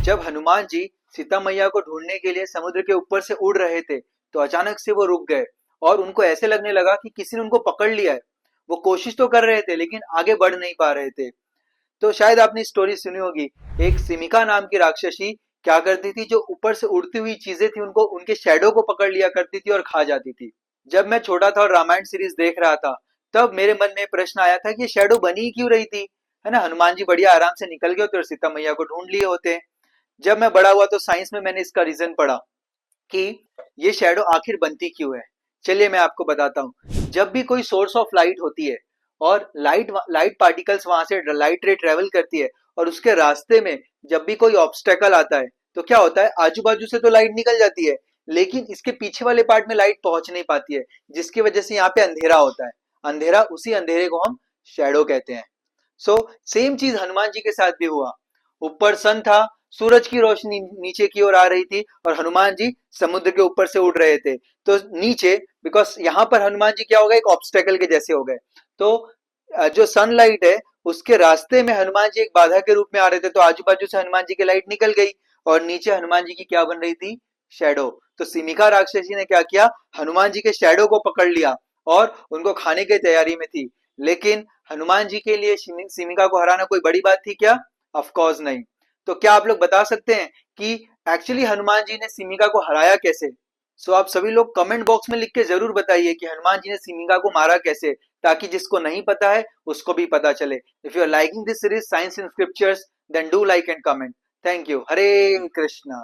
जब हनुमान जी सीता मैया को ढूंढने के लिए समुद्र के ऊपर से उड़ रहे थे, तो अचानक से वो रुक गए और उनको ऐसे लगने लगा कि किसी ने उनको पकड़ लिया है। वो कोशिश तो कर रहे थे लेकिन आगे बढ़ नहीं पा रहे थे। तो शायद आपने स्टोरी सुनी होगी। एक सिमिका नाम की राक्षसी क्या करती थी, जो ऊपर से उड़ती हुई चीजें थी उनको उनके शैडो को पकड़ लिया करती थी और खा जाती थी। जब मैं छोटा था और रामायण सीरीज देख रहा था, तब मेरे मन में प्रश्न आया था कि ये शैडो बनी ही क्यों रही थी। है ना, हनुमान जी बढ़िया आराम से निकल गए होते और सीता मैया को ढूंढ लिए होते। जब मैं बड़ा हुआ तो साइंस में मैंने इसका रीजन पढ़ा कि ये शैडो आखिर बनती क्यों है। चलिए मैं आपको बताता हूँ। जब भी कोई सोर्स ऑफ लाइट होती है और लाइट लाइट पार्टिकल्स वहां से लाइट रे ट्रेवल करती है, और उसके रास्ते में जब भी कोई ऑब्स्टेकल आता है, तो क्या होता है, आजू बाजू से तो लाइट निकल जाती है, लेकिन इसके पीछे वाले पार्ट में लाइट पहुंच नहीं पाती है, जिसकी वजह से यहाँ पे अंधेरा होता है। अंधेरा, उसी अंधेरे को हम शैडो कहते हैं। सो सेम चीज हनुमान जी के साथ भी हुआ। ऊपर सन था, सूरज की रोशनी नीचे की ओर आ रही थी और हनुमान जी समुद्र के ऊपर से उड़ रहे थे। तो नीचे, बिकॉज यहाँ पर हनुमान जी क्या हो गए, एक ऑब्स्टेकल के जैसे हो गए। तो जो सनलाइट है उसके रास्ते में हनुमान जी एक बाधा के रूप में आ रहे थे, तो आजू बाजू से हनुमान जी की लाइट निकल गई और नीचे हनुमान जी की क्या बन रही थी, शैडो। तो सिमिका राक्षसी ने क्या किया, हनुमान जी के शैडो को पकड़ लिया और उनको खाने की तैयारी में थी। लेकिन हनुमान जी के लिए सिमिका को हराना कोई बड़ी बात थी क्या? ऑफ कोर्स नहीं। तो क्या आप लोग बता सकते हैं कि एक्चुअली हनुमान जी ने सिमिका को हराया कैसे? सो आप सभी लोग कमेंट बॉक्स में लिख के जरूर बताइए कि हनुमान जी ने सिमिका को मारा कैसे, ताकि जिसको नहीं पता है उसको भी पता चले। If you are liking this series science in scriptures, then do like and comment. Thank you. Hare Krishna.